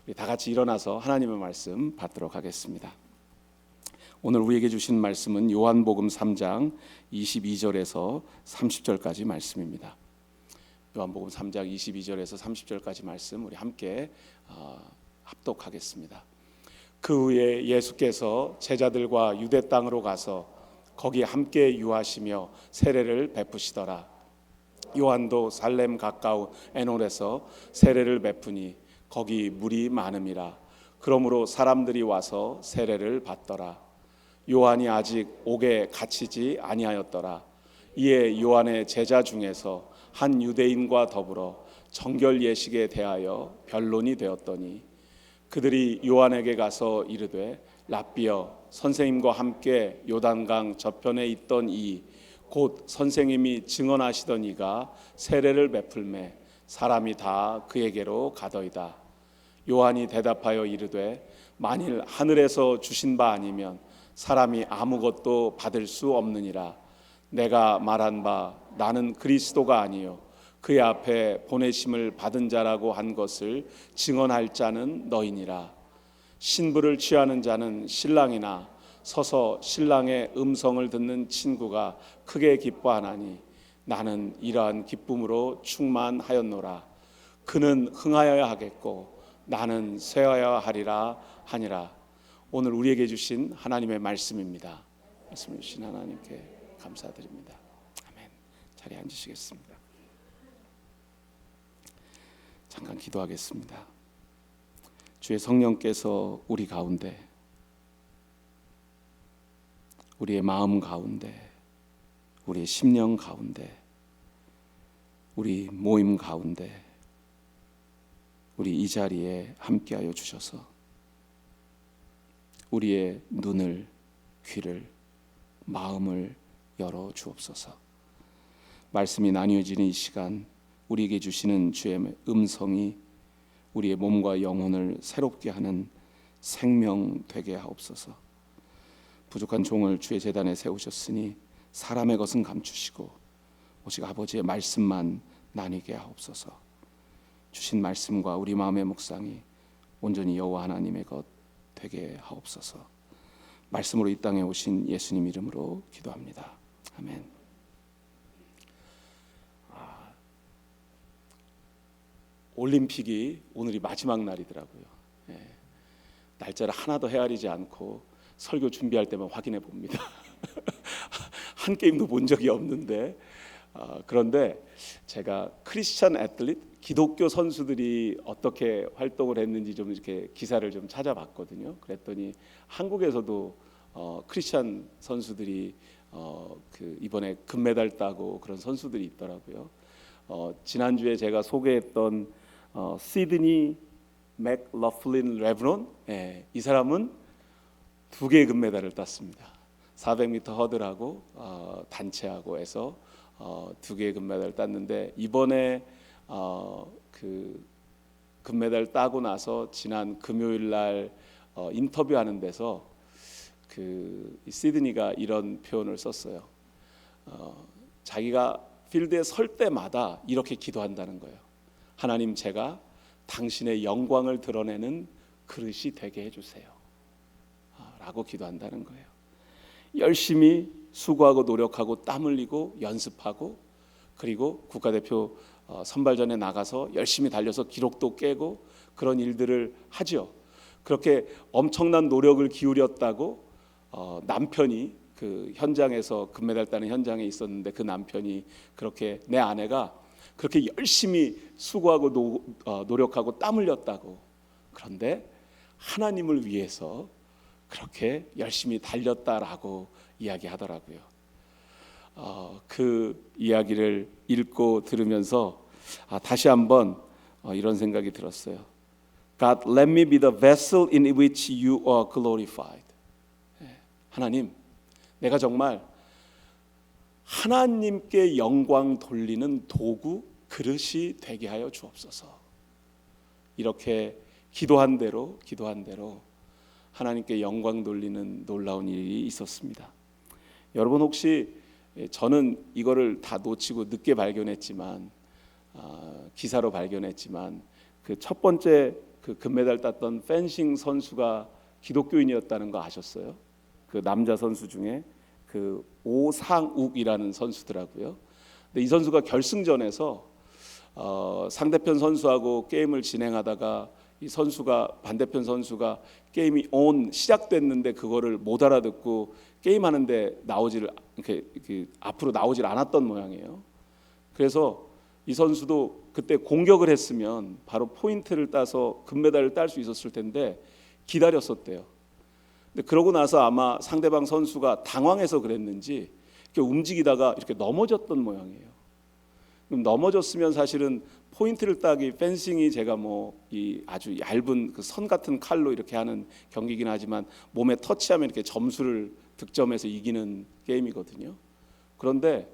우리 다 같이 일어나서 하나님의 말씀 받도록 하겠습니다. 오늘 우리에게 주신 말씀은 요한복음 3장 22절에서 30절까지 말씀입니다. 요한복음 3장 22절에서 30절까지 말씀 우리 함께 합독하겠습니다. 그 후에 예수께서 제자들과 유대 땅으로 가서 거기 함께 유하시며 세례를 베푸시더라. 요한도 살렘 가까운 에논에서 세례를 베푸니 거기 물이 많음이라. 그러므로 사람들이 와서 세례를 받더라. 요한이 아직 옥에 갇히지 아니하였더라. 이에 요한의 제자 중에서 한 유대인과 더불어 정결 예식에 대하여 변론이 되었더니 그들이 요한에게 가서 이르되 랍비여, 선생님과 함께 요단강 저편에 있던 이 곧 선생님이 증언하시던 이가 세례를 베풀매 사람이 다 그에게로 가더이다. 요한이 대답하여 이르되 만일 하늘에서 주신 바 아니면 사람이 아무것도 받을 수 없느니라. 내가 말한 바 나는 그리스도가 아니요 그의 앞에 보내심을 받은 자라고 한 것을 증언할 자는 너희니라. 신부를 취하는 자는 신랑이나 서서 신랑의 음성을 듣는 친구가 크게 기뻐하나니 나는 이러한 기쁨으로 충만하였노라. 그는 흥하여야 하겠고 나는 쇠하여야 하리라 하니라. 오늘 우리에게 주신 하나님의 말씀입니다. 말씀을 주신 하나님께 감사드립니다. 아멘. 자리에 앉으시겠습니다. 잠깐 기도하겠습니다. 주의 성령께서 우리 가운데, 우리의 마음 가운데, 우리의 심령 가운데, 우리 모임 가운데, 우리 이 자리에 함께하여 주셔서 우리의 눈을, 귀를, 마음을 열어 주옵소서. 말씀이 나뉘어지는 이 시간 우리에게 주시는 주의 음성이 우리의 몸과 영혼을 새롭게 하는 생명 되게 하옵소서. 부족한 종을 주의 제단에 세우셨으니 사람의 것은 감추시고 오직 아버지의 말씀만 나뉘게 하옵소서. 주신 말씀과 우리 마음의 묵상이 온전히 여호와 하나님의 것 되게 하옵소서. 말씀으로 이 땅에 오신 예수님 이름으로 기도합니다. 아멘. 올림픽이 오늘이 마지막 날이더라고요. 날짜를 하나도 헤아리지 않고 설교 준비할 때만 확인해 봅니다. 한 게임도 본 적이 없는데 그런데 제가 크리스찬 애틀릿, 기독교 선수들이 어떻게 활동을 했는지 좀 이렇게 기사를 좀 찾아봤거든요. 그랬더니 한국에서도 크리스찬 선수들이 이번에 금메달 따고 그런 선수들이 있더라고요. 지난주에 제가 소개했던 시드니 맥러플린 레브론, 이 사람은 2개의 금메달을 땄습니다. 400m 허들하고 단체하고 해서 2개의 금메달을 땄는데 이번에 그 금메달 따고 나서 지난 금요일 날 인터뷰하는 데서 그 시드니가 이런 표현을 썼어요. 자기가 필드에 설 때마다 이렇게 기도한다는 거예요. 하나님, 제가 당신의 영광을 드러내는 그릇이 되게 해주세요 라고 기도한다는 거예요. 열심히 수고하고 노력하고 땀 흘리고 연습하고 그리고 국가대표 선발전에 나가서 열심히 달려서 기록도 깨고 그런 일들을 하죠. 그렇게 엄청난 노력을 기울였다고 남편이 그 현장에서 금메달 따는 현장에 있었는데 그 남편이 그렇게 내 아내가 그렇게 열심히 수고하고 노력하고 땀 흘렸다고. 그런데 하나님을 위해서 그렇게 열심히 달렸다라고 이야기하더라고요. 그 이야기를 읽고 들으면서 다시 한번 이런 생각이 들었어요. God, let me be the vessel in which you are glorified. 하나님, 내가 정말 하나님께 영광 돌리는 도구, 그릇이 되게 하여 주옵소서. 이렇게 기도한 대로 하나님께 영광 돌리는 놀라운 일이 있었습니다. 여러분 혹시, 저는 이거를 다 놓치고 늦게 발견했지만 기사로 발견했지만 그 첫 번째 그 금메달 땄던 펜싱 선수가 기독교인이었다는 거 아셨어요? 그 남자 선수 중에 그 오상욱이라는 선수더라고요. 근데 이 선수가 결승전에서 상대편 선수하고 게임을 진행하다가 이 선수가 반대편 선수가 게임이 시작됐는데 그거를 못 알아듣고 게임하는데 이렇게 앞으로 나오질 않았던 모양이에요. 그래서 이 선수도 그때 공격을 했으면 바로 포인트를 따서 금메달을 딸 수 있었을 텐데 기다렸었대요. 근데 그러고 나서 아마 상대방 선수가 당황해서 그랬는지 이렇게 움직이다가 이렇게 넘어졌던 모양이에요. 그럼 넘어졌으면 사실은 포인트를 따기 펜싱이 제가 이 아주 얇은 그 선 같은 칼로 이렇게 하는 경기긴 하지만 몸에 터치하면 이렇게 점수를 득점해서 이기는 게임이거든요. 그런데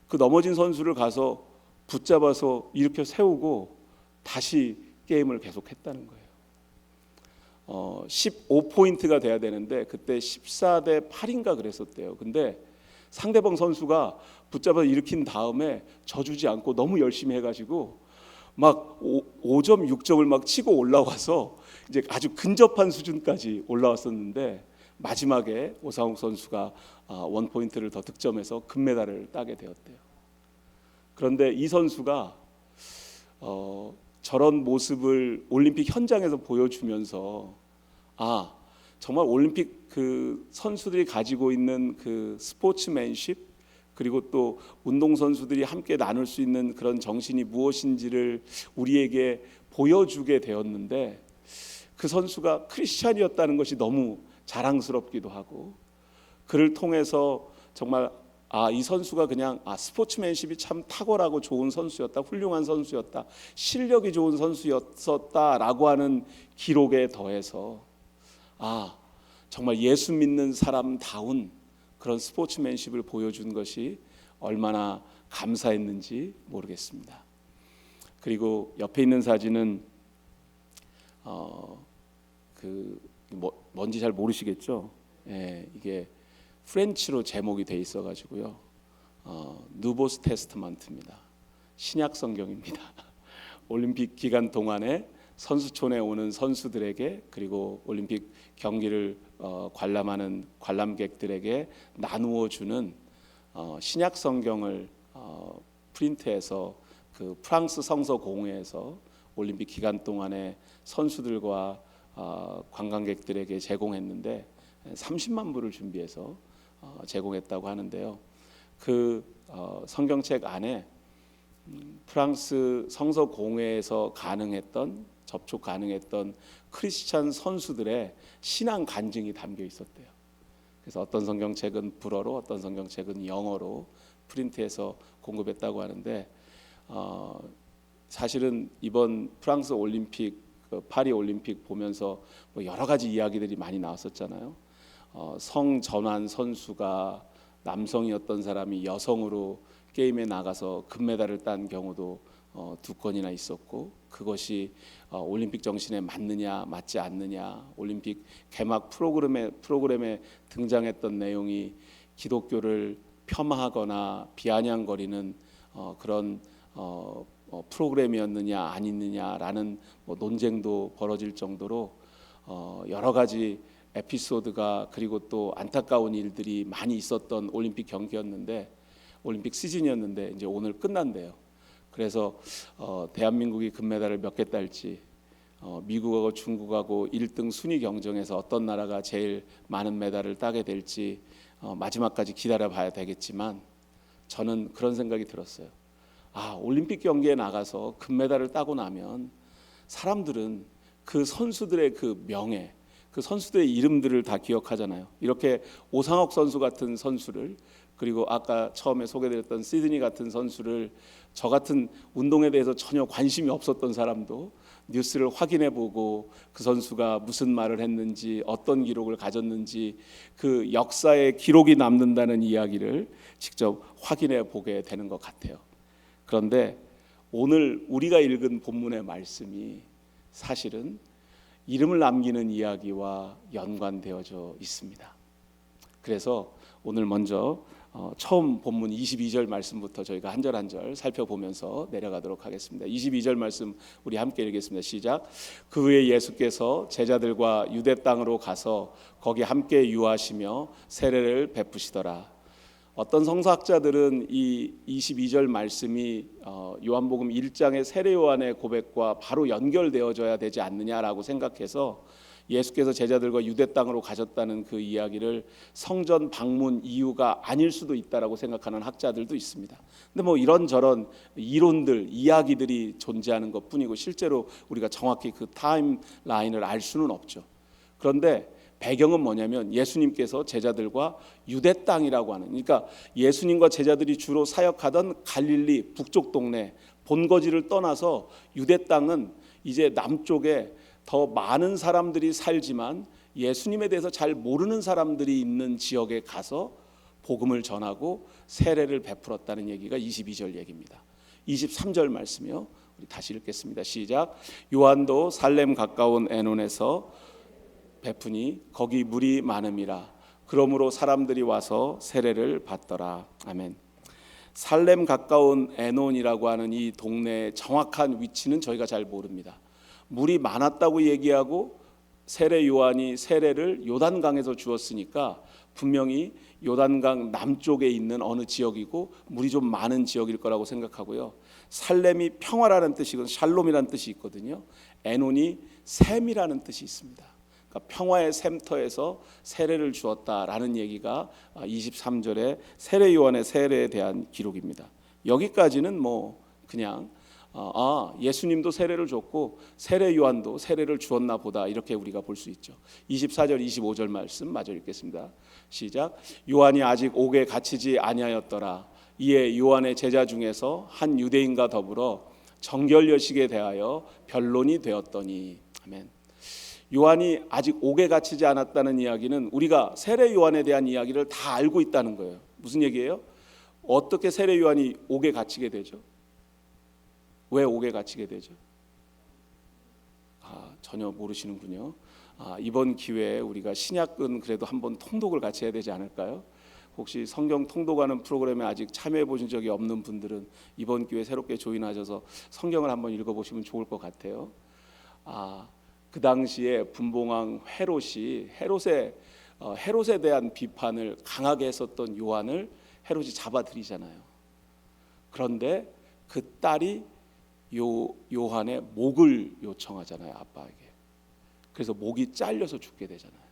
그 넘어진 선수를 가서 붙잡아서 일으켜 세우고 다시 게임을 계속했다는 거예요. 15포인트가 돼야 되는데 그때 14대 8인가 그랬었대요. 근데 상대방 선수가 붙잡아 일으킨 다음에 져주지 않고 너무 열심히 해가지고 막 5점, 6점을 막 치고 올라와서 이제 아주 근접한 수준까지 올라왔었는데 마지막에 오상욱 선수가 원 포인트를 더 득점해서 금메달을 따게 되었대요. 그런데 이 선수가 저런 모습을 올림픽 현장에서 보여주면서 정말 올림픽 그 선수들이 가지고 있는 그 스포츠맨십 그리고 또 운동 선수들이 함께 나눌 수 있는 그런 정신이 무엇인지를 우리에게 보여주게 되었는데 그 선수가 크리스찬이었다는 것이 너무 자랑스럽기도 하고 그를 통해서 정말 이 선수가 그냥 스포츠맨십이 참 탁월하고 좋은 선수였다, 훌륭한 선수였다, 실력이 좋은 선수였었다라고 하는 기록에 더해서 정말 예수 믿는 사람다운 그런 스포츠맨십을 보여준 것이 얼마나 감사했는지 모르겠습니다. 그리고 옆에 있는 사진은 뭔지 잘 모르시겠죠? 이게 프렌치로 제목이 돼 있어가지고요. 누보스 테스트먼트입니다. 신약 성경입니다. 올림픽 기간 동안에 선수촌에 오는 선수들에게 그리고 올림픽 경기를 관람하는 관람객들에게 나누어 주는 신약 성경을 프린트해서 그 프랑스 성서 공회에서 올림픽 기간 동안에 선수들과 관광객들에게 제공했는데 30만 부를 준비해서 제공했다고 하는데요. 그 성경책 안에 프랑스 성서 공회에서 접촉 가능했던 크리스찬 선수들의 신앙 간증이 담겨 있었대요. 그래서 어떤 성경책은 불어로, 어떤 성경책은 영어로 프린트해서 공급했다고 하는데 사실은 이번 프랑스 올림픽, 파리 올림픽 보면서 여러 가지 이야기들이 많이 나왔었잖아요. 성전환 선수가 남성이었던 사람이 여성으로 게임에 나가서 금메달을 딴 경우도 2건이나 있었고 그것이 올림픽 정신에 맞느냐 맞지 않느냐 올림픽 개막 프로그램에 등장했던 내용이 기독교를 폄하하거나 비아냥거리는 그런 프로그램이었느냐 아니느냐라는 논쟁도 벌어질 정도로 여러 가지 에피소드가 그리고 또 안타까운 일들이 많이 있었던 올림픽 경기였는데 올림픽 시즌이었는데 이제 오늘 끝난대요. 그래서 대한민국이 금메달을 몇 개 딸지 미국하고 중국하고 1등 순위 경쟁에서 어떤 나라가 제일 많은 메달을 따게 될지 마지막까지 기다려봐야 되겠지만 저는 그런 생각이 들었어요. 올림픽 경기에 나가서 금메달을 따고 나면 사람들은 그 선수들의 그 명예, 그 선수들의 이름들을 다 기억하잖아요. 이렇게 오상욱 선수 같은 선수를 그리고 아까 처음에 소개드렸던 시드니 같은 선수를 저 같은 운동에 대해서 전혀 관심이 없었던 사람도 뉴스를 확인해보고 그 선수가 무슨 말을 했는지 어떤 기록을 가졌는지 그 역사의 기록이 남는다는 이야기를 직접 확인해 보게 되는 것 같아요. 그런데 오늘 우리가 읽은 본문의 말씀이 사실은 이름을 남기는 이야기와 연관되어져 있습니다. 그래서 오늘 먼저 처음 본문 22절 말씀부터 저희가 한 절 한 절 살펴보면서 내려가도록 하겠습니다. 22절 말씀 우리 함께 읽겠습니다. 시작. 그 후에 예수께서 제자들과 유대 땅으로 가서 거기 함께 유하시며 세례를 베푸시더라. 어떤 성서학자들은 이 22절 말씀이 요한복음 1장의 세례 요한의 고백과 바로 연결되어져야 되지 않느냐라고 생각해서 예수께서 제자들과 유대 땅으로 가셨다는 그 이야기를 성전 방문 이유가 아닐 수도 있다라고 생각하는 학자들도 있습니다. 근데 뭐 이런저런 이론들, 이야기들이 존재하는 것뿐이고 실제로 우리가 정확히 그 타임라인을 알 수는 없죠. 그런데 배경은 뭐냐면 예수님께서 제자들과 유대 땅이라고 하는, 그러니까 예수님과 제자들이 주로 사역하던 갈릴리 북쪽 동네 본거지를 떠나서 유대 땅은 이제 남쪽에 더 많은 사람들이 살지만 예수님에 대해서 잘 모르는 사람들이 있는 지역에 가서 복음을 전하고 세례를 베풀었다는 얘기가 22절 얘기입니다. 23절 말씀이요. 우리 다시 읽겠습니다. 시작. 요한도 살렘 가까운 에논에서 베푸니 거기 물이 많음이라. 그러므로 사람들이 와서 세례를 받더라. 아멘. 살렘 가까운 에논이라고 하는 이 동네의 정확한 위치는 저희가 잘 모릅니다. 물이 많았다고 얘기하고 세례 요한이 세례를 요단강에서 주었으니까 분명히 요단강 남쪽에 있는 어느 지역이고 물이 좀 많은 지역일 거라고 생각하고요. 살렘이 평화라는 뜻이고 샬롬이라는 뜻이 있거든요. 에논이 샘이라는 뜻이 있습니다. 그러니까 평화의 샘터에서 세례를 주었다라는 얘기가 23절에 세례 요한의 세례에 대한 기록입니다. 여기까지는 뭐 그냥 예수님도 세례를 줬고 세례 요한도 세례를 주었나 보다 이렇게 우리가 볼 수 있죠. 24절 25절 말씀 마저 읽겠습니다. 시작. 요한이 아직 옥에 갇히지 아니하였더라. 이에 요한의 제자 중에서 한 유대인과 더불어 정결여식에 대하여 변론이 되었더니. 아멘. 요한이 아직 옥에 갇히지 않았다는 이야기는 우리가 세례 요한에 대한 이야기를 다 알고 있다는 거예요. 무슨 얘기예요? 어떻게 세례 요한이 옥에 갇히게 되죠? 왜 옥에 갇히게 되죠? 전혀 모르시는군요. 이번 기회에 우리가 신약은 그래도 한번 통독을 같이 해야 되지 않을까요? 혹시 성경 통독하는 프로그램에 아직 참여해 보신 적이 없는 분들은 이번 기회에 새롭게 조인하셔서 성경을 한번 읽어보시면 좋을 것 같아요. 그 당시에 분봉왕 헤롯에 대한 비판을 강하게 했었던 요한을 헤롯이 잡아들이잖아요. 그런데 그 딸이 요한의 목을 요청하잖아요, 아빠에게. 그래서 목이 잘려서 죽게 되잖아요.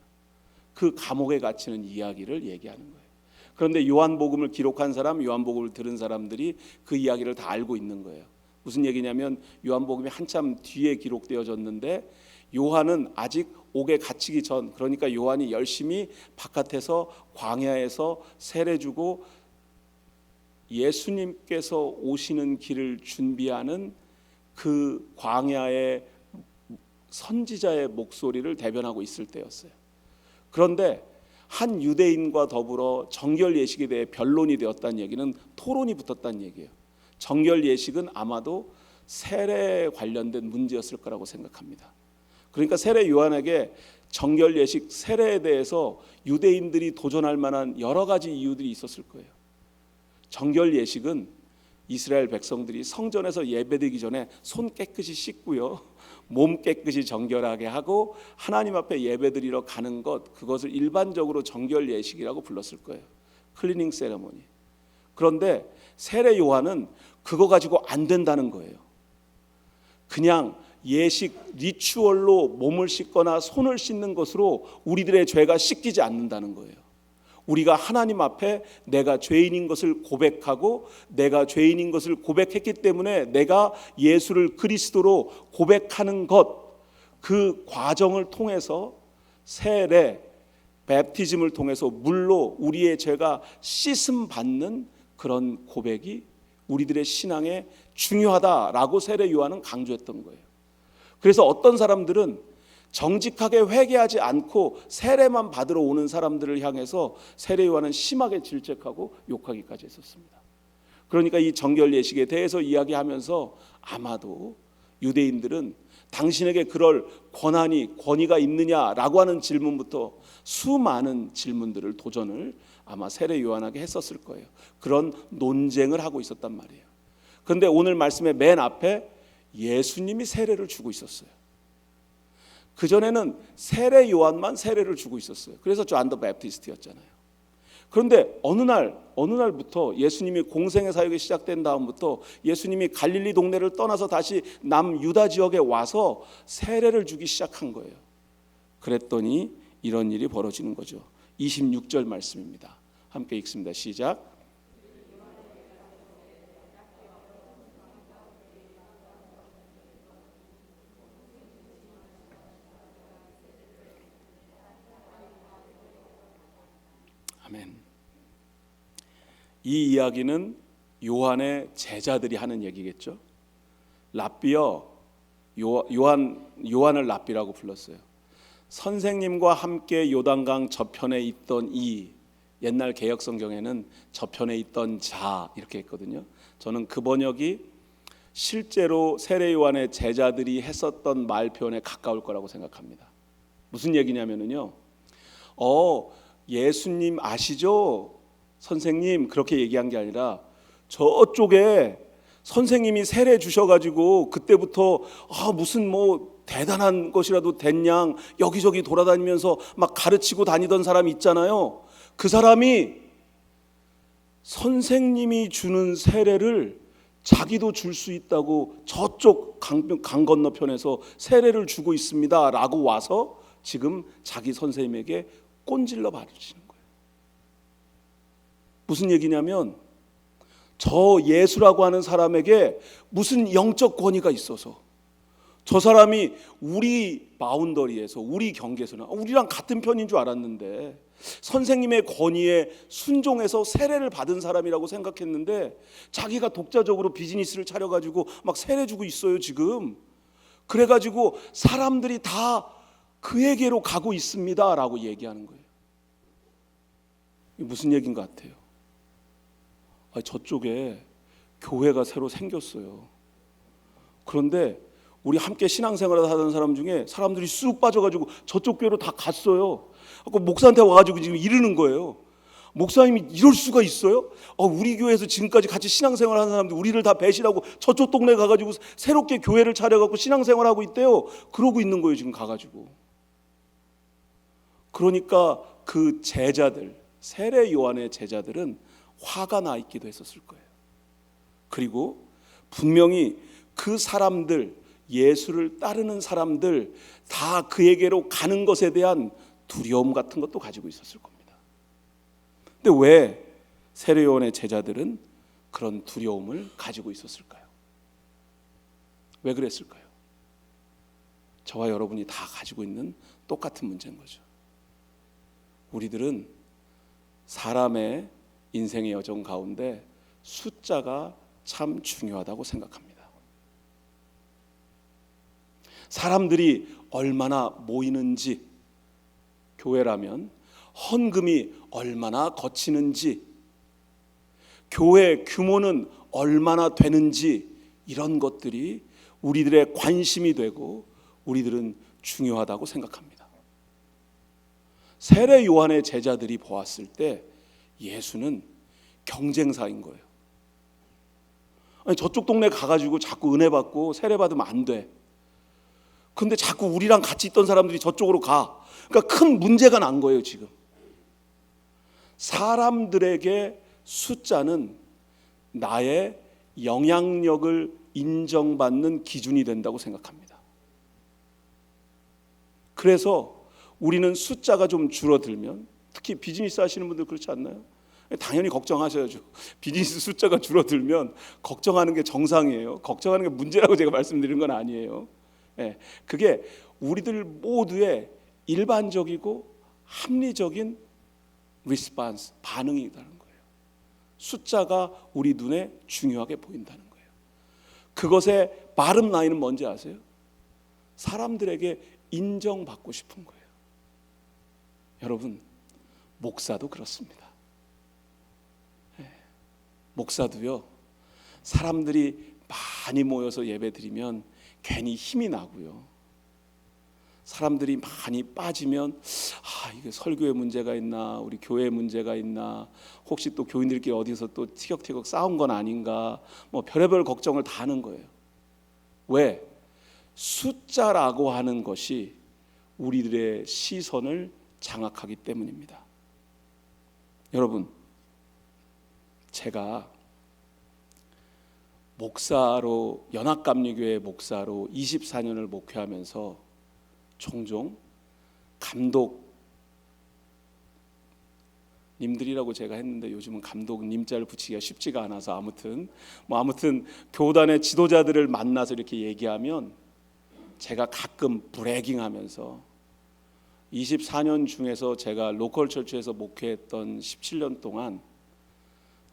그 감옥에 갇히는 이야기를 얘기하는 거예요. 그런데 요한복음을 기록한 사람, 요한복음을 들은 사람들이 그 이야기를 다 알고 있는 거예요. 무슨 얘기냐면 요한복음이 한참 뒤에 기록되어졌는데 요한은 아직 옥에 갇히기 전, 그러니까 요한이 열심히 바깥에서 광야에서 세례 주고 예수님께서 오시는 길을 준비하는 그 광야의 선지자의 목소리를 대변하고 있을 때였어요. 그런데 한 유대인과 더불어 정결 예식에 대해 변론이 되었다는 얘기는 토론이 붙었다는 얘기예요. 정결 예식은 아마도 세례에 관련된 문제였을 거라고 생각합니다. 그러니까 세례 요한에게 정결 예식 세례에 대해서 유대인들이 도전할 만한 여러 가지 이유들이 있었을 거예요. 정결 예식은 이스라엘 백성들이 성전에서 예배드리기 전에 손 깨끗이 씻고요, 몸 깨끗이 정결하게 하고 하나님 앞에 예배드리러 가는 것, 그것을 일반적으로 정결 예식이라고 불렀을 거예요. 클리닝 세레모니. 그런데 세례 요한은 그거 가지고 안 된다는 거예요. 그냥 예식 리추얼로 몸을 씻거나 손을 씻는 것으로 우리들의 죄가 씻기지 않는다는 거예요. 우리가 하나님 앞에 내가 죄인인 것을 고백하고 내가 죄인인 것을 고백했기 때문에 내가 예수를 그리스도로 고백하는 것, 그 과정을 통해서 세례, 뱀티즘을 통해서 물로 우리의 죄가 씻음 받는 그런 고백이 우리들의 신앙에 중요하다라고 세례 요한은 강조했던 거예요. 그래서 어떤 사람들은 정직하게 회개하지 않고 세례만 받으러 오는 사람들을 향해서 세례 요한은 심하게 질책하고 욕하기까지 했었습니다. 그러니까 이 정결 예식에 대해서 이야기하면서 아마도 유대인들은 당신에게 그럴 권위가 있느냐라고 하는 질문부터 수많은 질문들을 도전을 아마 세례 요한에게 했었을 거예요. 그런 논쟁을 하고 있었단 말이에요. 그런데 오늘 말씀의 맨 앞에 예수님이 세례를 주고 있었어요. 그전에는 세례 요한만 세례를 주고 있었어요. 그래서 존 더 배프티스트였잖아요. 그런데 어느 날부터 예수님이 공생의 사역이 시작된 다음부터 예수님이 갈릴리 동네를 떠나서 다시 남유다 지역에 와서 세례를 주기 시작한 거예요. 그랬더니 이런 일이 벌어지는 거죠. 26절 말씀입니다. 함께 읽습니다. 시작. 아멘. 이 이야기는 요한의 제자들이 하는 얘기겠죠. 랍비여, 요한을 랍비라고 불렀어요. 선생님과 함께 요단강 저편에 있던 이, 옛날 개역 성경에는 저편에 있던 자 이렇게 했거든요. 저는 그 번역이 실제로 세례 요한의 제자들이 했었던 말 표현에 가까울 거라고 생각합니다. 무슨 얘기냐면요. 예수님 아시죠? 선생님, 그렇게 얘기한 게 아니라 저쪽에 선생님이 세례 주셔가지고 그때부터 무슨 대단한 것이라도 된 양 여기저기 돌아다니면서 막 가르치고 다니던 사람 있잖아요. 그 사람이 선생님이 주는 세례를 자기도 줄 수 있다고 저쪽 강 건너편에서 세례를 주고 있습니다 라고 와서 지금 자기 선생님에게 꼰질러 바르시는 거예요. 무슨 얘기냐면 저 예수라고 하는 사람에게 무슨 영적 권위가 있어서 저 사람이 우리 바운더리에서 우리 경계에서는 우리랑 같은 편인 줄 알았는데 선생님의 권위에 순종해서 세례를 받은 사람이라고 생각했는데 자기가 독자적으로 비즈니스를 차려가지고 막 세례 주고 있어요 지금. 그래가지고 사람들이 다 그에게로 가고 있습니다 라고 얘기하는 거예요. 이게 무슨 얘기인 것 같아요? 저쪽에 교회가 새로 생겼어요. 그런데 우리 함께 신앙생활을 하던 사람 중에 사람들이 쑥 빠져가지고 저쪽 교회로 다 갔어요. 목사한테 와가지고 지금 이러는 거예요. 목사님이 이럴 수가 있어요? 우리 교회에서 지금까지 같이 신앙생활 하는 사람들 우리를 다 배신하고 저쪽 동네 가가지고 새롭게 교회를 차려갖고 신앙생활하고 있대요. 그러고 있는 거예요 지금 가가지고. 그러니까 그 제자들, 세례 요한의 제자들은 화가 나 있기도 했었을 거예요. 그리고 분명히 그 사람들, 예수를 따르는 사람들 다 그에게로 가는 것에 대한 두려움 같은 것도 가지고 있었을 겁니다. 근데 왜 세례 요한의 제자들은 그런 두려움을 가지고 있었을까요? 왜 그랬을까요? 저와 여러분이 다 가지고 있는 똑같은 문제인 거죠. 우리들은 사람의 인생의 여정 가운데 숫자가 참 중요하다고 생각합니다. 사람들이 얼마나 모이는지, 교회라면 헌금이 얼마나 거치는지, 교회 규모는 얼마나 되는지, 이런 것들이 우리들의 관심이 되고 우리들은 중요하다고 생각합니다. 세례 요한의 제자들이 보았을 때 예수는 경쟁사인 거예요. 아니, 저쪽 동네 가가지고 자꾸 은혜 받고 세례 받으면 안 돼. 근데 자꾸 우리랑 같이 있던 사람들이 저쪽으로 가. 그러니까 큰 문제가 난 거예요 지금. 사람들에게 숫자는 나의 영향력을 인정받는 기준이 된다고 생각합니다. 그래서 우리는 숫자가 좀 줄어들면, 특히 비즈니스 하시는 분들 그렇지 않나요? 당연히 걱정하셔야죠. 비즈니스 숫자가 줄어들면 걱정하는 게 정상이에요. 걱정하는 게 문제라고 제가 말씀드리는 건 아니에요. 그게 우리들 모두의 일반적이고 합리적인 리스폰스, 반응이라는 거예요. 숫자가 우리 눈에 중요하게 보인다는 거예요. 그것의 바름 라인은 뭔지 아세요? 사람들에게 인정받고 싶은 거예요. 여러분, 목사도 그렇습니다. 목사도요, 사람들이 많이 모여서 예배 드리면 괜히 힘이 나고요. 사람들이 많이 빠지면 이게 설교에 문제가 있나, 우리 교회에 문제가 있나, 혹시 또 교인들끼리 어디서 또 티격태격 싸운 건 아닌가, 뭐 별의별 걱정을 다 하는 거예요. 왜? 숫자라고 하는 것이 우리들의 시선을 장악하기 때문입니다. 여러분, 제가 목사로, 연합감리교회 목사로 24년을 목회하면서 종종 감독님들이라고 제가 했는데 요즘은 감독님자를 붙이기가 쉽지가 않아서 아무튼 교단의 지도자들을 만나서 이렇게 얘기하면 제가 가끔 브래깅하면서 24년 중에서 제가 로컬 처치에서 목회했던 17년 동안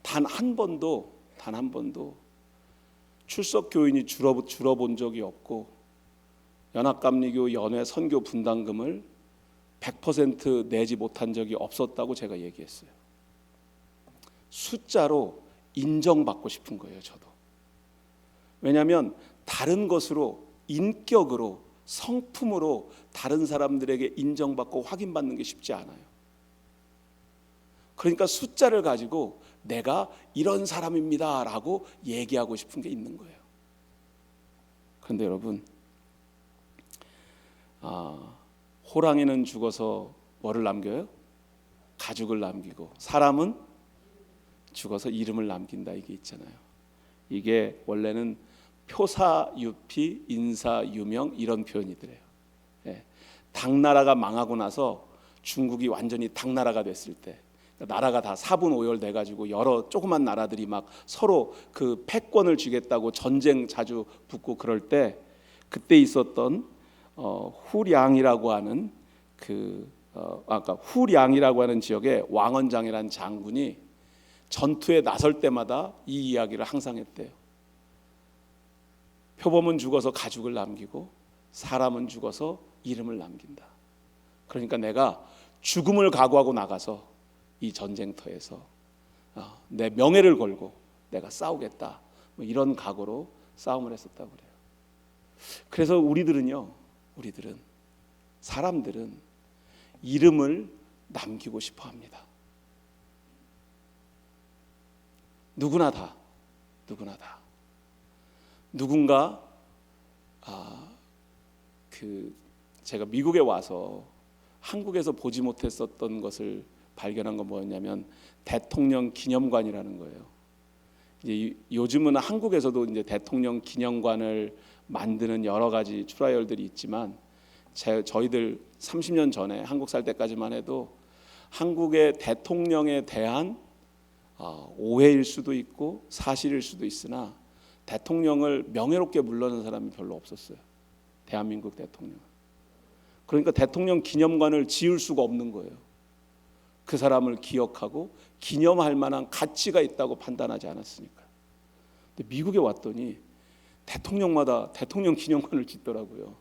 단 한 번도 출석 교인이 줄어본 적이 없고 연합감리교 연회 선교 분담금을 100% 내지 못한 적이 없었다고 제가 얘기했어요. 숫자로 인정받고 싶은 거예요, 저도. 왜냐하면 다른 것으로, 인격으로, 성품으로 다른 사람들에게 인정받고 확인받는 게 쉽지 않아요. 그러니까 숫자를 가지고 내가 이런 사람입니다 라고 얘기하고 싶은 게 있는 거예요. 그런데 여러분, 호랑이는 죽어서 뭐를 남겨요? 가죽을 남기고, 사람은 죽어서 이름을 남긴다, 이게 있잖아요. 이게 원래는 표사유피, 인사유명 이런 표현이더래요. 당나라가 망하고 나서 중국이 완전히 당나라가 됐을 때, 나라가 다 사분오열 돼가지고 여러 조그만 나라들이 막 서로 그 패권을 쥐겠다고 전쟁 자주 붙고 그럴 때, 그때 있었던 후량이라고 하는 후량이라고 하는 지역의 왕원장이라는 장군이 전투에 나설 때마다 이 이야기를 항상 했대요. 표범은 죽어서 가죽을 남기고 사람은 죽어서 이름을 남긴다. 그러니까 내가 죽음을 각오하고 나가서 이 전쟁터에서 내 명예를 걸고 내가 싸우겠다, 뭐 이런 각오로 싸움을 했었다고 그래요. 그래서 사람들은 이름을 남기고 싶어 합니다. 누구나 다. 누군가 제가 미국에 와서 한국에서 보지 못했었던 것을 발견한 건 뭐였냐면 대통령 기념관이라는 거예요. 이제 요즘은 한국에서도 이제 대통령 기념관을 만드는 여러 가지 트라이얼들이 있지만, 저희들 30년 전에 한국 살 때까지만 해도 한국의 대통령에 대한 오해일 수도 있고 사실일 수도 있으나 대통령을 명예롭게 물러는 사람이 별로 없었어요. 대한민국 대통령. 그러니까 대통령 기념관을 지을 수가 없는 거예요. 그 사람을 기억하고 기념할 만한 가치가 있다고 판단하지 않았으니까. 근데 미국에 왔더니 대통령마다 대통령 기념관을 짓더라고요.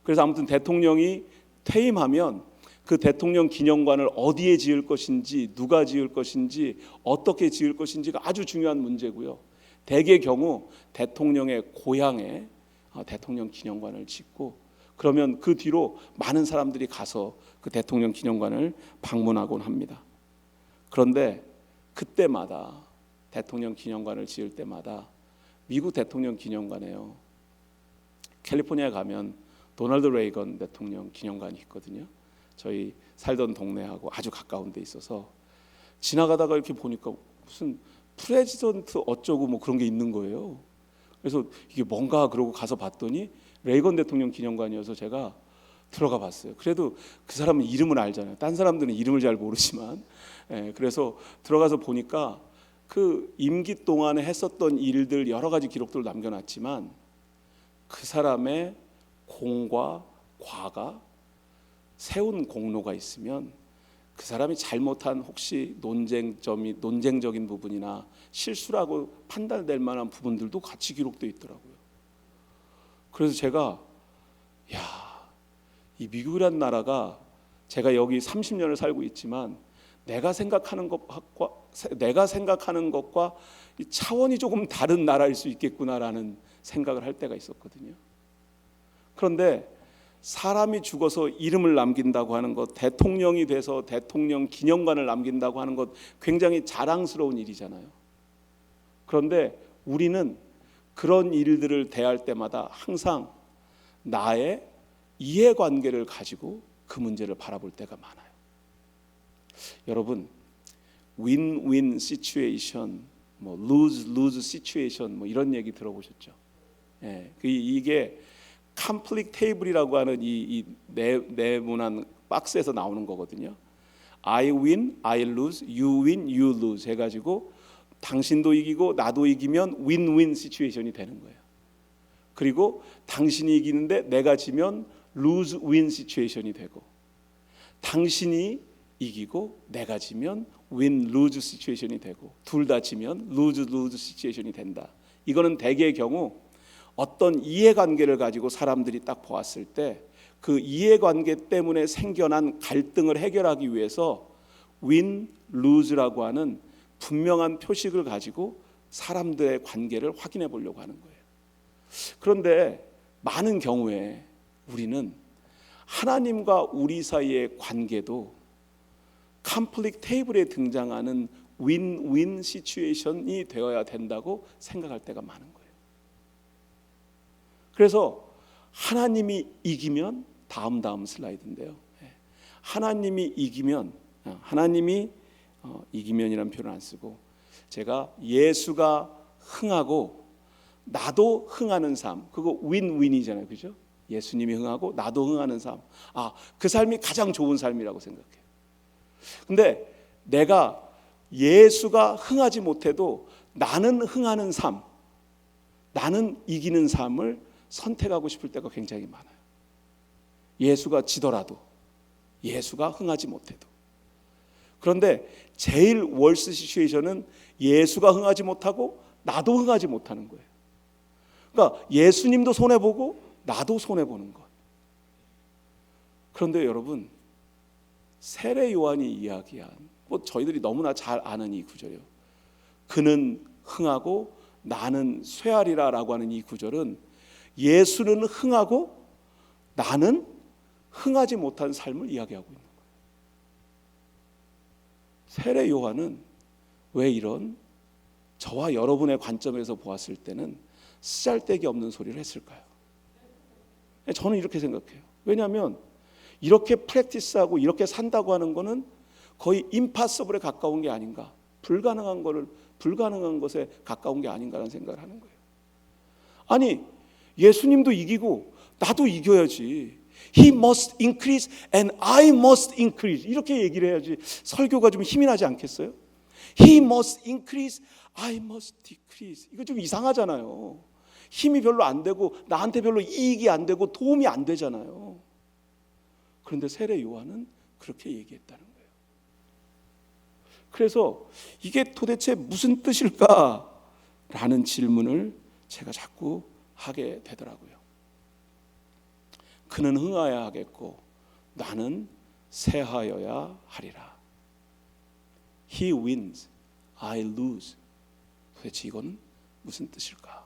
그래서 아무튼 대통령이 퇴임하면 그 대통령 기념관을 어디에 지을 것인지, 누가 지을 것인지, 어떻게 지을 것인지가 아주 중요한 문제고요. 대개 경우 대통령의 고향에 대통령 기념관을 짓고, 그러면 그 뒤로 많은 사람들이 가서 그 대통령 기념관을 방문하곤 합니다. 그런데 그때마다 대통령 기념관을 지을 때마다 미국 대통령 기념관에요, 캘리포니아에 가면 도널드 레이건 대통령 기념관이 있거든요. 저희 살던 동네하고 아주 가까운 데 있어서 지나가다가 이렇게 보니까 무슨 프레지던트 어쩌고 뭐 그런 게 있는 거예요. 그래서 이게 뭔가 그러고 가서 봤더니 레이건 대통령 기념관이어서 제가 들어가 봤어요. 그래도 그 사람은 이름을 알잖아요. 딴 사람들은 이름을 잘 모르지만, 그래서 들어가서 보니까 그 임기 동안에 했었던 일들 여러 가지 기록들을 남겨놨지만 그 사람의 공과 과가, 세운 공로가 있으면 그 사람이 잘못한 혹시 논쟁적인 부분이나 실수라고 판단될 만한 부분들도 같이 기록되어 있더라고요. 그래서 제가 이 미국이라는 나라가, 제가 여기 30년을 살고 있지만 내가 생각하는 것과 차원이 조금 다른 나라일 수 있겠구나라는 생각을 할 때가 있었거든요. 그런데 사람이 죽어서 이름을 남긴다고 하는 것, 대통령이 돼서 대통령 기념관을 남긴다고 하는 것 굉장히 자랑스러운 일이잖아요. 그런데 우리는 그런 일들을 대할 때마다 항상 나의 이해관계를 가지고 그 문제를 바라볼 때가 많아요. 여러분, 윈윈 시츄에이션, 뭐 루즈 시츄에이션, 뭐 이런 얘기 들어보셨죠? 예, 이게 컴플릭 테이블이라고 하는 이 네모난 박스에서 나오는 거거든요. I win, I lose, you win, you lose 해가지고 당신도 이기고 나도 이기면 윈윈 시츄에이션이 되는 거예요. 그리고 당신이 이기는데 내가 지면 lose win 시츄에이션이 되고, 당신이 이기고 내가 지면 win lose 시츄에이션이 되고, 둘 다 지면 lose lose 시츄에이션이 된다. 이거는 대개의 경우 어떤 이해관계를 가지고 사람들이 딱 보았을 때 그 이해관계 때문에 생겨난 갈등을 해결하기 위해서 win lose라고 하는 분명한 표식을 가지고 사람들의 관계를 확인해 보려고 하는 거예요. 그런데 많은 경우에 우리는 하나님과 우리 사이의 관계도 컴플릭 테이블에 등장하는 윈윈 시츄에이션이 되어야 된다고 생각할 때가 많은 거예요. 그래서 하나님이 이기면, 다음 슬라이드인데요. 하나님이 이기면, 하나님이 이기면이라는 표현을 안 쓰고, 제가 예수가 흥하고 나도 흥하는 삶, 그거 윈윈이잖아요, 그죠? 예수님이 흥하고 나도 흥하는 삶, 그 삶이 가장 좋은 삶이라고 생각해요. 근데 내가 예수가 흥하지 못해도 나는 흥하는 삶, 나는 이기는 삶을 선택하고 싶을 때가 굉장히 많아요. 예수가 지더라도, 예수가 흥하지 못해도. 그런데 제일 월스 시츄에이션은 예수가 흥하지 못하고 나도 흥하지 못하는 거예요. 그러니까 예수님도 손해보고 나도 손해보는 것. 그런데 여러분, 세례 요한이 이야기한, 저희들이 너무나 잘 아는 이 구절이에요. 그는 흥하고 나는 쇠하리라 라고 하는 이 구절은 예수는 흥하고 나는 흥하지 못한 삶을 이야기하고 있는 거예요. 세례 요한은 왜 이런, 저와 여러분의 관점에서 보았을 때는 쓰잘데기 없는 소리를 했을까요? 저는 이렇게 생각해요. 왜냐하면 이렇게 프랙티스하고 이렇게 산다고 하는 거는 거의 임파서블에 가까운 게 아닌가, 불가능한 것에 가까운 게 아닌가라는 생각을 하는 거예요. 아니, 예수님도 이기고 나도 이겨야지. He must increase and I must increase, 이렇게 얘기를 해야지 설교가 좀 힘이 나지 않겠어요? He must increase, I must decrease. 이거 좀 이상하잖아요. 힘이 별로 안 되고 나한테 별로 이익이 안 되고 도움이 안 되잖아요. 그런데 세례 요한은 그렇게 얘기했다는 거예요. 그래서 이게 도대체 무슨 뜻일까라는 질문을 제가 자꾸 하게 되더라고요. 그는 흥하여야 하겠고 나는 쇠하여야 하리라. He wins, I lose. 도대체 이건 무슨 뜻일까?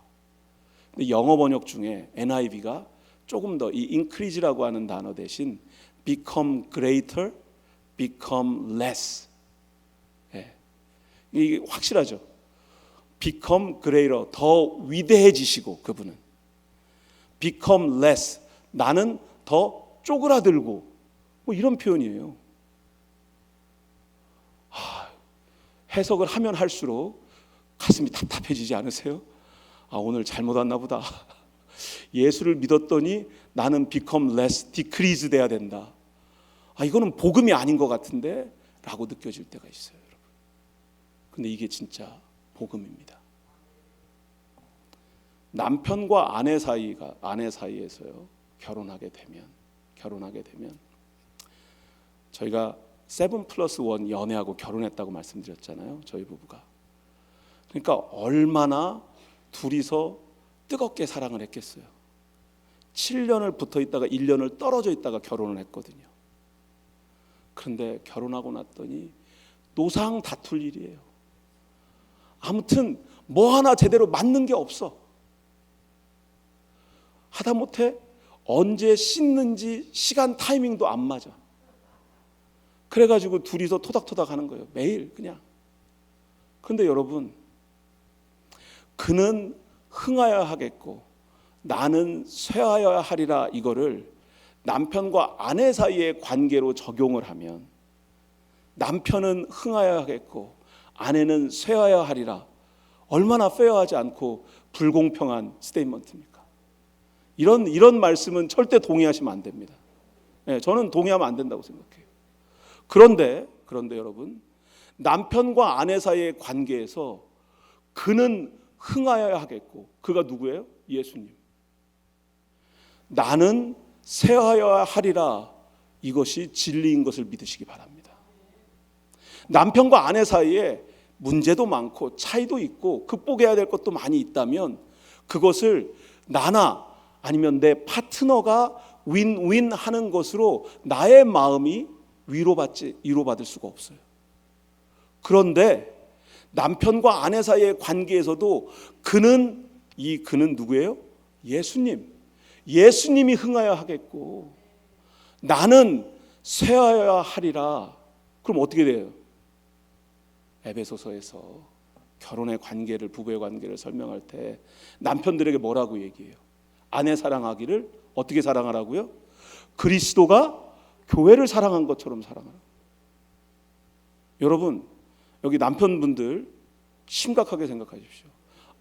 근데 영어 번역 중에 NIV가 조금 더 이 increase라고 하는 단어 대신 become greater, become less. 이게 확실하죠. become greater, 더 위대해지시고 그분은. become less, 나는 더 쪼그라들고, 이런 표현이에요. 해석을 하면 할수록 가슴이 답답해지지 않으세요? 오늘 잘못 왔나 보다. 예수를 믿었더니 나는 become less, decrease 돼야 된다. 이거는 복음이 아닌 것 같은데 라고 느껴질 때가 있어요, 여러분. 근데 이게 진짜 복음입니다. 남편과 아내 사이에서요, 결혼하게 되면 저희가 7+1 연애하고 결혼했다고 말씀드렸잖아요, 저희 부부가. 그러니까 얼마나 둘이서 뜨겁게 사랑을 했겠어요. 7년을 붙어 있다가 1년을 떨어져 있다가 결혼을 했거든요. 그런데 결혼하고 났더니 노상 다툴 일이에요. 아무튼 뭐 하나 제대로 맞는 게 없어. 하다못해 언제 씻는지 시간 타이밍도 안 맞아. 그래가지고 둘이서 토닥토닥 하는 거예요. 매일 그냥. 그런데 여러분, 그는 흥하여야 하겠고 나는 쇠하여야 하리라, 이거를 남편과 아내 사이의 관계로 적용을 하면 남편은 흥하여야 하겠고 아내는 쇠하여야 하리라, 얼마나 페어하지 않고 불공평한 스테이트먼트입니까? 이런 말씀은 절대 동의하시면 안 됩니다. 네, 저는 동의하면 안 된다고 생각해요. 그런데 여러분, 남편과 아내 사이의 관계에서 그는 흥하여야 하겠고, 그가 누구예요? 예수님. 나는 쇠하여야 하리라, 이것이 진리인 것을 믿으시기 바랍니다. 남편과 아내 사이에 문제도 많고 차이도 있고 극복해야 될 것도 많이 있다면 그것을 나나 아니면 내 파트너가 윈윈 하는 것으로 나의 마음이 위로받을 수가 없어요. 그런데 남편과 아내 사이의 관계에서도 그는 누구예요? 예수님이 흥하여야 하겠고 나는 쇠하여야 하리라. 그럼 어떻게 돼요? 에베소서에서 결혼의 관계를, 부부의 관계를 설명할 때 남편들에게 뭐라고 얘기해요? 아내 사랑하기를 어떻게 사랑하라고요? 그리스도가 교회를 사랑한 것처럼 사랑하라. 여러분, 여기 남편분들 심각하게 생각하십시오.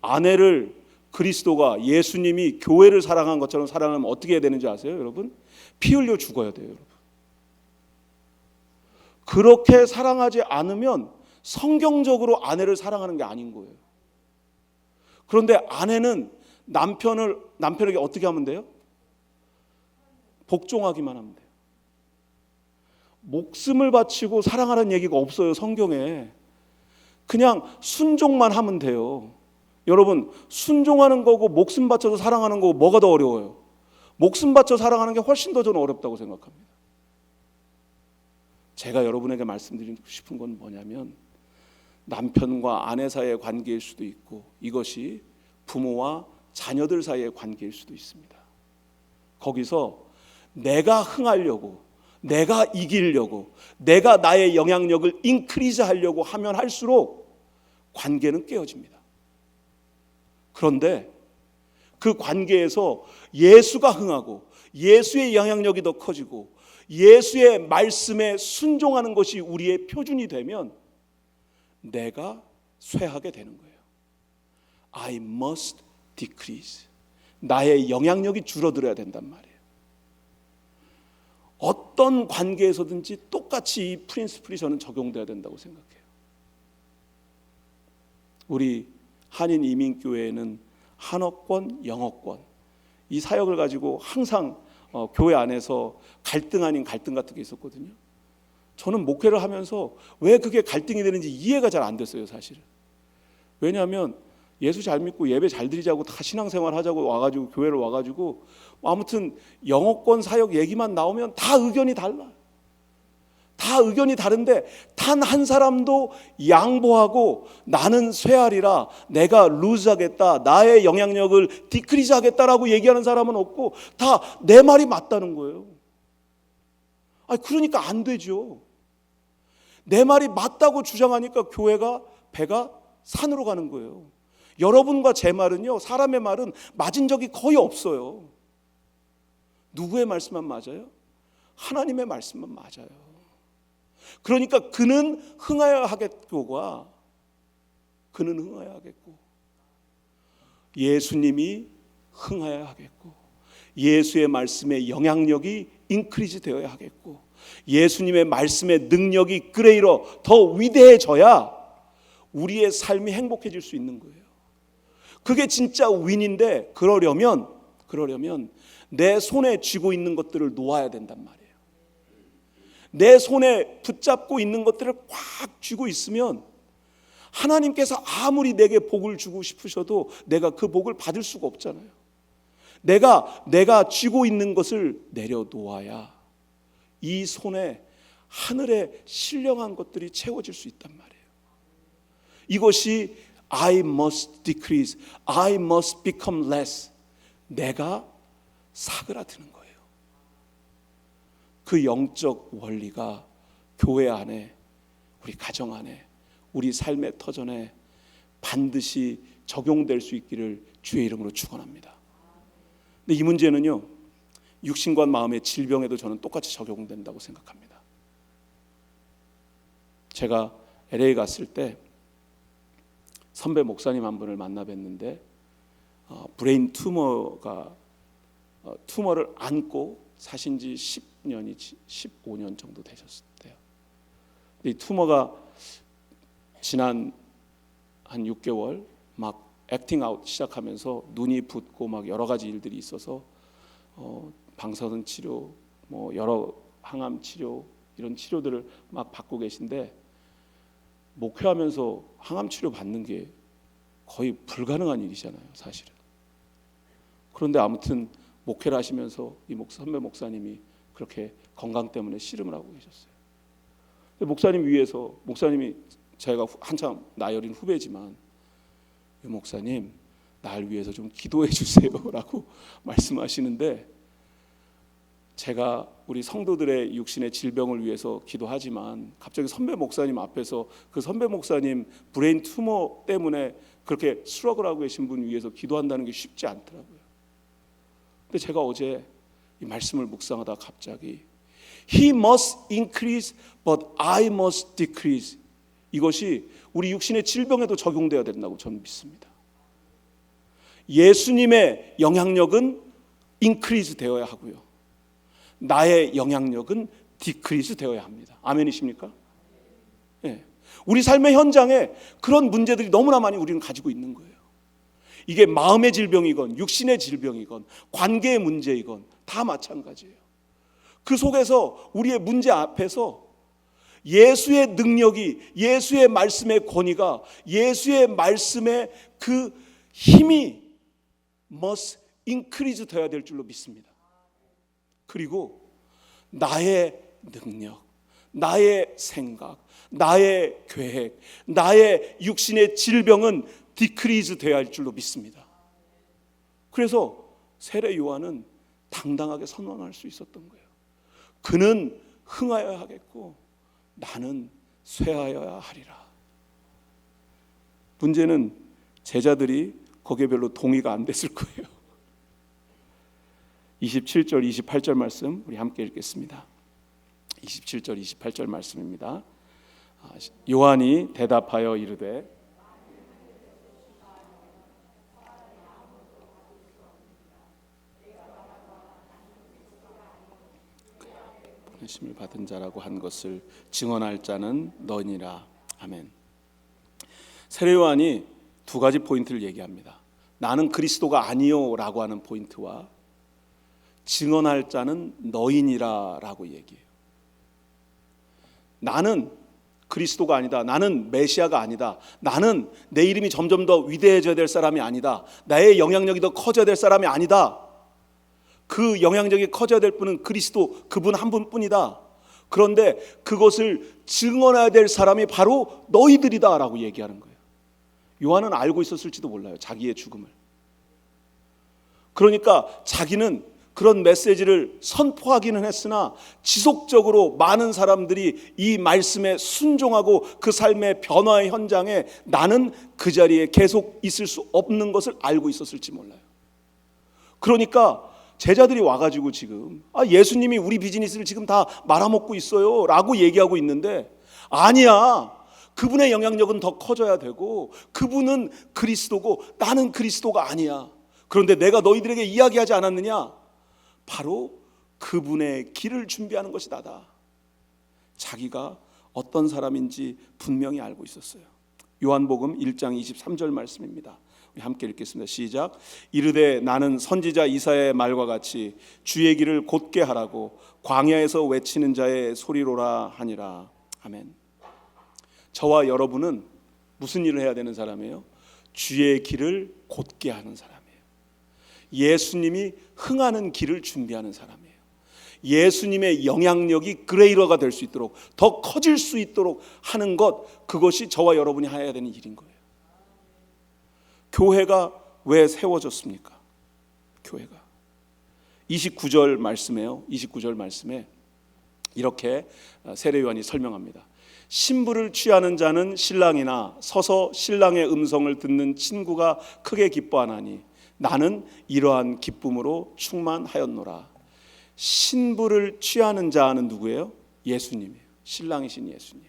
아내를 그리스도가, 예수님이 교회를 사랑한 것처럼 사랑하면 어떻게 해야 되는지 아세요, 여러분? 피 흘려 죽어야 돼요, 여러분. 그렇게 사랑하지 않으면 성경적으로 아내를 사랑하는 게 아닌 거예요. 그런데 아내는 남편에게 어떻게 하면 돼요? 복종하기만 하면 돼요. 목숨을 바치고 사랑하는 얘기가 없어요, 성경에. 그냥 순종만 하면 돼요. 여러분, 순종하는 거고 목숨 바쳐서 사랑하는 거고 뭐가 더 어려워요? 목숨 바쳐 사랑하는 게 훨씬 더 저는 어렵다고 생각합니다. 제가 여러분에게 말씀드리고 싶은 건 뭐냐면, 남편과 아내 사이의 관계일 수도 있고 이것이 부모와 자녀들 사이의 관계일 수도 있습니다. 거기서 내가 흥하려고, 내가 이기려고, 내가 나의 영향력을 인크리즈 하려고 하면 할수록 관계는 깨어집니다. 그런데 그 관계에서 예수가 흥하고 예수의 영향력이 더 커지고 예수의 말씀에 순종하는 것이 우리의 표준이 되면 내가 쇠하게 되는 거예요. I must decrease. 나의 영향력이 줄어들어야 된단 말이에요. 어떤 관계에서든지 똑같이 이 프린시플이 저는 적용돼야 된다고 생각해요. 우리 한인 이민교회에는 한어권, 영어권, 이 사역을 가지고 항상 교회 안에서 갈등 아닌 갈등 같은 게 있었거든요. 저는 목회를 하면서 왜 그게 갈등이 되는지 이해가 잘 안 됐어요, 사실은. 왜냐하면 예수 잘 믿고 예배 잘 드리자고 다 신앙생활 하자고 와가지고 교회를 와가지고 아무튼 영어권 사역 얘기만 나오면 다 의견이 달라. 다 의견이 다른데 단 한 사람도 양보하고 나는 쇠하리라, 내가 루즈하겠다, 나의 영향력을 디크리즈 하겠다라고 얘기하는 사람은 없고 다 내 말이 맞다는 거예요. 그러니까 안 되죠. 내 말이 맞다고 주장하니까 배가 산으로 가는 거예요. 여러분과 제 말은요, 사람의 말은 맞은 적이 거의 없어요. 누구의 말씀만 맞아요? 하나님의 말씀만 맞아요. 그러니까 그는 흥하여야 하겠고가 그는 흥하여야 하겠고 예수님이 흥하여야 하겠고 예수의 말씀의 영향력이 인크리즈 되어야 하겠고 예수님의 말씀의 능력이 그레이러 더 위대해져야 우리의 삶이 행복해질 수 있는 거예요. 그게 진짜 윈인데 그러려면 내 손에 쥐고 있는 것들을 놓아야 된단 말이에요. 내 손에 붙잡고 있는 것들을 꽉 쥐고 있으면 하나님께서 아무리 내게 복을 주고 싶으셔도 내가 그 복을 받을 수가 없잖아요. 내가 쥐고 있는 것을 내려놓아야 이 손에 하늘의 신령한 것들이 채워질 수 있단 말이에요. 이것이 I must decrease, I must become less. 내가 사그라드는 거예요. 그 영적 원리가 교회 안에, 우리 가정 안에, 우리 삶의 터전에 반드시 적용될 수 있기를 주의 이름으로 축원합니다. 근데 이 문제는요, 육신과 마음의 질병에도 저는 똑같이 적용된다고 생각합니다. 제가 LA 갔을 때 선배 목사님 한 분을 만나 뵀는데 브레인 투머를 안고 사신 지 10년이 15년 정도 되셨대요. 이 투머가 지난 한 6개월 막 액팅 아웃 시작하면서 눈이 붓고 막 여러 가지 일들이 있어서 방사선 치료, 뭐 여러 항암 치료, 이런 치료들을 막 받고 계신데, 목회하면서 항암 치료 받는 게 거의 불가능한 일이잖아요, 사실은. 그런데 아무튼 목회를 하시면서 이 선배 목사님이 그렇게 건강 때문에 씨름을 하고 계셨어요. 목사님 위에서, 목사님이 제가 한참 나이 어린 후배지만, 이 목사님 날 위해서 좀 기도해 주세요라고 말씀하시는데, 제가 우리 성도들의 육신의 질병을 위해서 기도하지만 갑자기 선배 목사님 앞에서 그 선배 목사님 브레인 투머 때문에 그렇게 스트러글하고 계신 분 위해서 기도한다는 게 쉽지 않더라고요. 근데 제가 어제 이 말씀을 묵상하다 갑자기 He must increase but I must decrease, 이것이 우리 육신의 질병에도 적용되어야 된다고 저는 믿습니다. 예수님의 영향력은 increase 되어야 하고요, 나의 영향력은 디크리스 되어야 합니다. 아멘이십니까? 예. 우리 삶의 현장에 그런 문제들이 너무나 많이 우리는 가지고 있는 거예요. 이게 마음의 질병이건 육신의 질병이건 관계의 문제이건 다 마찬가지예요. 그 속에서 우리의 문제 앞에서 예수의 능력이, 예수의 말씀의 권위가, 예수의 말씀의 그 힘이 must increase 되어야 될 줄로 믿습니다. 그리고 나의 능력, 나의 생각, 나의 계획, 나의 육신의 질병은 디크리즈 되어야 할 줄로 믿습니다. 그래서 세례 요한은 당당하게 선언할 수 있었던 거예요. 그는 흥하여야 하겠고 나는 쇠하여야 하리라. 문제는 제자들이 거기에 별로 동의가 안 됐을 거예요. 27절 28절 말씀 우리 함께 읽겠습니다. 27절 28절 말씀입니다. 요한이 대답하여 이르되 보내심을 받은 자라고 한 것을 증언할 자는 너니라. 아멘. 세례 요한이 두 가지 포인트를 얘기합니다. 나는 그리스도가 아니요라고 하는 포인트와 증언할 자는 너희니라 라고 얘기해요. 나는 그리스도가 아니다, 나는 메시아가 아니다, 나는 내 이름이 점점 더 위대해져야 될 사람이 아니다, 나의 영향력이 더 커져야 될 사람이 아니다. 그 영향력이 커져야 될 분은 그리스도, 그분 한 분뿐이다. 그런데 그것을 증언해야 될 사람이 바로 너희들이다 라고 얘기하는 거예요. 요한은 알고 있었을지도 몰라요, 자기의 죽음을. 그러니까 자기는 그런 메시지를 선포하기는 했으나 지속적으로 많은 사람들이 이 말씀에 순종하고 그 삶의 변화의 현장에 나는 그 자리에 계속 있을 수 없는 것을 알고 있었을지 몰라요. 그러니까 제자들이 와가지고 지금 예수님이 우리 비즈니스를 지금 다 말아먹고 있어요 라고 얘기하고 있는데, 아니야, 그분의 영향력은 더 커져야 되고 그분은 그리스도고 나는 그리스도가 아니야. 그런데 내가 너희들에게 이야기하지 않았느냐? 바로 그분의 길을 준비하는 것이 나다. 자기가 어떤 사람인지 분명히 알고 있었어요. 요한복음 1장 23절 말씀입니다. 우리 함께 읽겠습니다. 시작. 이르되 나는 선지자 이사야의 말과 같이 주의 길을 곧게 하라고 광야에서 외치는 자의 소리로라 하니라. 아멘. 저와 여러분은 무슨 일을 해야 되는 사람이에요? 주의 길을 곧게 하는 사람. 예수님이 흥하는 길을 준비하는 사람이에요. 예수님의 영향력이 그레이러가 될 수 있도록, 더 커질 수 있도록 하는 것, 그것이 저와 여러분이 해야 되는 일인 거예요. 교회가 왜 세워졌습니까? 교회가 29절 말씀에요. 29절 말씀에 이렇게 세례 요한이 설명합니다. 신부를 취하는 자는 신랑이나 서서 신랑의 음성을 듣는 친구가 크게 기뻐하나니 나는 이러한 기쁨으로 충만하였노라. 신부를 취하는 자는 누구예요? 예수님이에요. 신랑이신 예수님.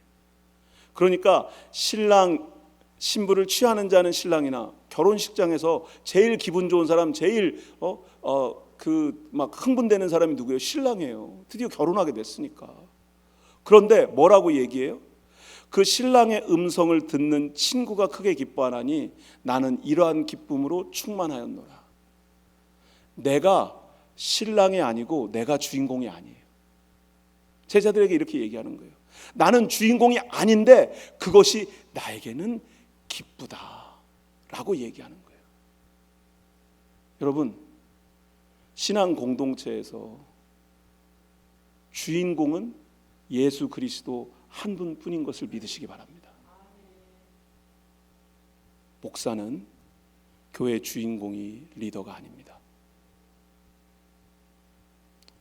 그러니까 신부를 취하는 자는 신랑이나, 결혼식장에서 제일 기분 좋은 사람, 제일 막 흥분되는 사람이 누구예요? 신랑이에요. 드디어 결혼하게 됐으니까. 그런데 뭐라고 얘기해요? 그 신랑의 음성을 듣는 친구가 크게 기뻐하나니 나는 이러한 기쁨으로 충만하였노라. 내가 신랑이 아니고 내가 주인공이 아니에요. 제자들에게 이렇게 얘기하는 거예요. 나는 주인공이 아닌데 그것이 나에게는 기쁘다라고 얘기하는 거예요. 여러분, 신앙 공동체에서 주인공은 예수 그리스도 한 분뿐인 것을 믿으시기 바랍니다. 목사는 교회 주인공이 리더가 아닙니다.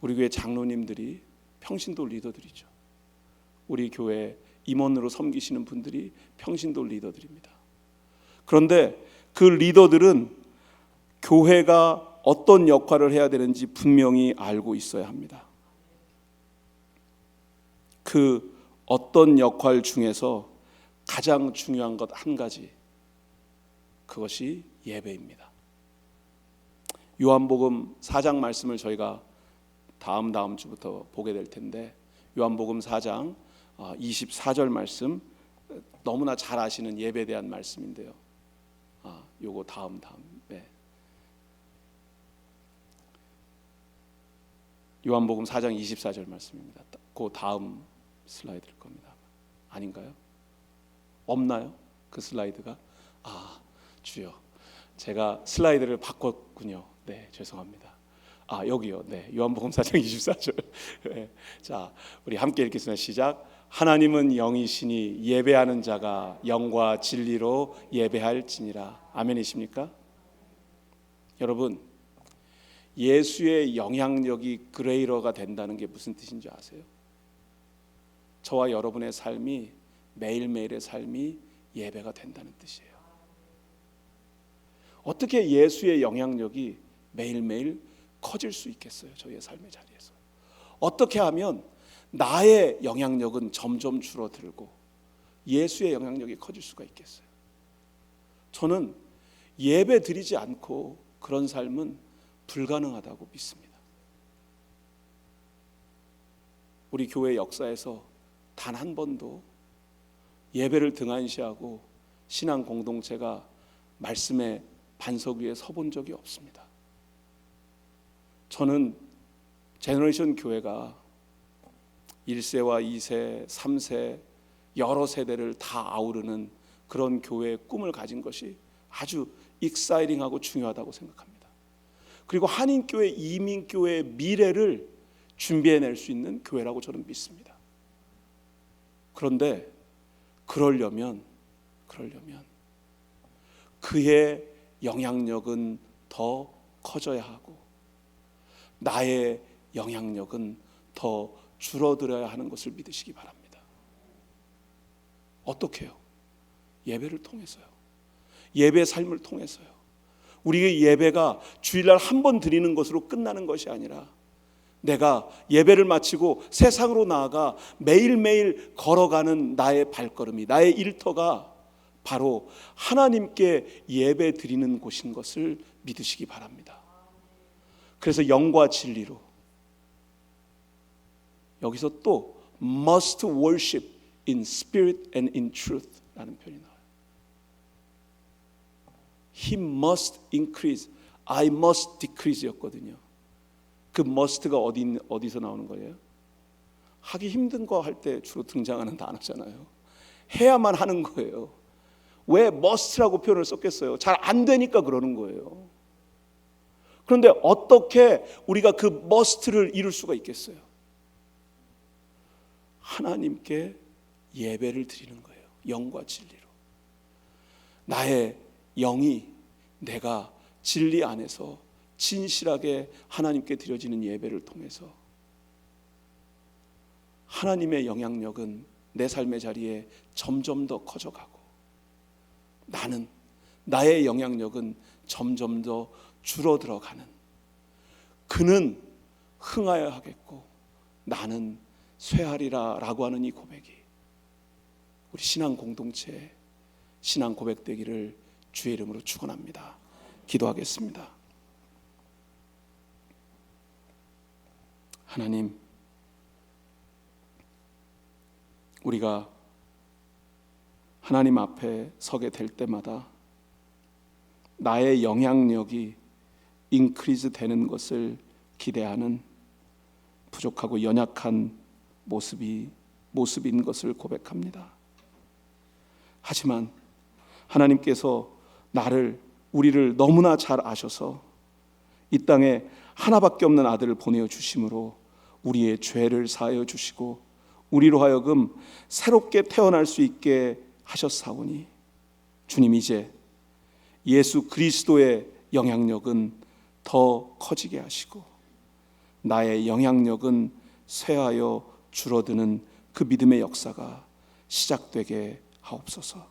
우리 교회 장로님들이 평신도 리더들이죠. 우리 교회 임원으로 섬기시는 분들이 평신도 리더들입니다. 그런데 그 리더들은 교회가 어떤 역할을 해야 되는지 분명히 알고 있어야 합니다. 그 어떤 역할 중에서 가장 중요한 것 한 가지, 그것이 예배입니다. 요한복음 4장 말씀을 저희가 다음 주부터 보게 될 텐데, 요한복음 4장 24절 말씀, 너무나 잘 아시는 예배에 대한 말씀인데요. 요거 다음 요한복음 4장 24절 말씀입니다. 그 다음 슬라이드일 겁니다. 아닌가요? 없나요? 그 슬라이드가? 주여, 제가 슬라이드를 바꿨군요. 네, 죄송합니다. 여기요. 네, 요한복음 4장 24절. 네. 자, 우리 함께 읽겠습니다. 시작. 하나님은 영이시니 예배하는 자가 영과 진리로 예배할지니라. 아멘이십니까? 여러분, 예수의 영향력이 그레이러가 된다는 게 무슨 뜻인지 아세요? 저와 여러분의 삶이, 매일매일의 삶이 예배가 된다는 뜻이에요. 어떻게 예수의 영향력이 매일매일 커질 수 있겠어요? 저희의 삶의 자리에서. 어떻게 하면 나의 영향력은 점점 줄어들고 예수의 영향력이 커질 수가 있겠어요? 저는 예배 드리지 않고 그런 삶은 불가능하다고 믿습니다. 우리 교회 역사에서 단 한 번도 예배를 등한시하고 신앙 공동체가 말씀의 반석 위에 서본 적이 없습니다. 저는 제너레이션 교회가 1세와 2세, 3세 여러 세대를 다 아우르는 그런 교회의 꿈을 가진 것이 아주 익사이팅하고 중요하다고 생각합니다. 그리고 한인교회, 이민교회의 미래를 준비해낼 수 있는 교회라고 저는 믿습니다. 그런데 그러려면 그의 영향력은 더 커져야 하고 나의 영향력은 더 줄어들어야 하는 것을 믿으시기 바랍니다. 어떻게요? 예배를 통해서요. 예배의 삶을 통해서요. 우리의 예배가 주일날 한 번 드리는 것으로 끝나는 것이 아니라 내가 예배를 마치고 세상으로 나아가 매일매일 걸어가는 나의 발걸음이, 나의 일터가 바로 하나님께 예배 드리는 곳인 것을 믿으시기 바랍니다. 그래서 영과 진리로, 여기서 또 must worship in spirit and in truth 라는 표현이 나와요. He must increase, I must decrease 였거든요. 그 must가 어디서 나오는 거예요? 하기 힘든 거 할 때 주로 등장하는 단어잖아요. 해야만 하는 거예요. 왜 must라고 표현을 썼겠어요? 잘 안 되니까 그러는 거예요. 그런데 어떻게 우리가 그 must를 이룰 수가 있겠어요? 하나님께 예배를 드리는 거예요. 영과 진리로. 나의 영이, 내가 진리 안에서 진실하게 하나님께 드려지는 예배를 통해서 하나님의 영향력은 내 삶의 자리에 점점 더 커져가고, 나의 영향력은 점점 더 줄어들어가는, 그는 흥하여야 하겠고 나는 쇠하리라 라고 하는 이 고백이 우리 신앙 공동체의 신앙 고백되기를 주의 이름으로 축원합니다. 기도하겠습니다. 하나님, 우리가 하나님 앞에 서게 될 때마다 나의 영향력이 인크리즈 되는 것을 기대하는 부족하고 연약한 모습인 것을 고백합니다. 하지만 하나님께서 우리를 너무나 잘 아셔서 이 땅에 하나밖에 없는 아들을 보내어 주심으로 우리의 죄를 사하여 주시고 우리로 하여금 새롭게 태어날 수 있게 하셨사오니, 주님, 이제 예수 그리스도의 영향력은 더 커지게 하시고 나의 영향력은 쇠하여 줄어드는 그 믿음의 역사가 시작되게 하옵소서.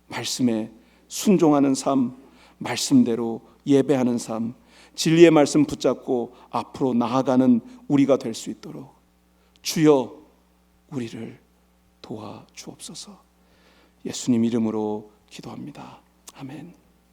말씀에 순종하는 삶, 말씀대로 예배하는 삶, 진리의 말씀 붙잡고 앞으로 나아가는 우리가 될 수 있도록 주여 우리를 도와주옵소서. 예수님 이름으로 기도합니다. 아멘.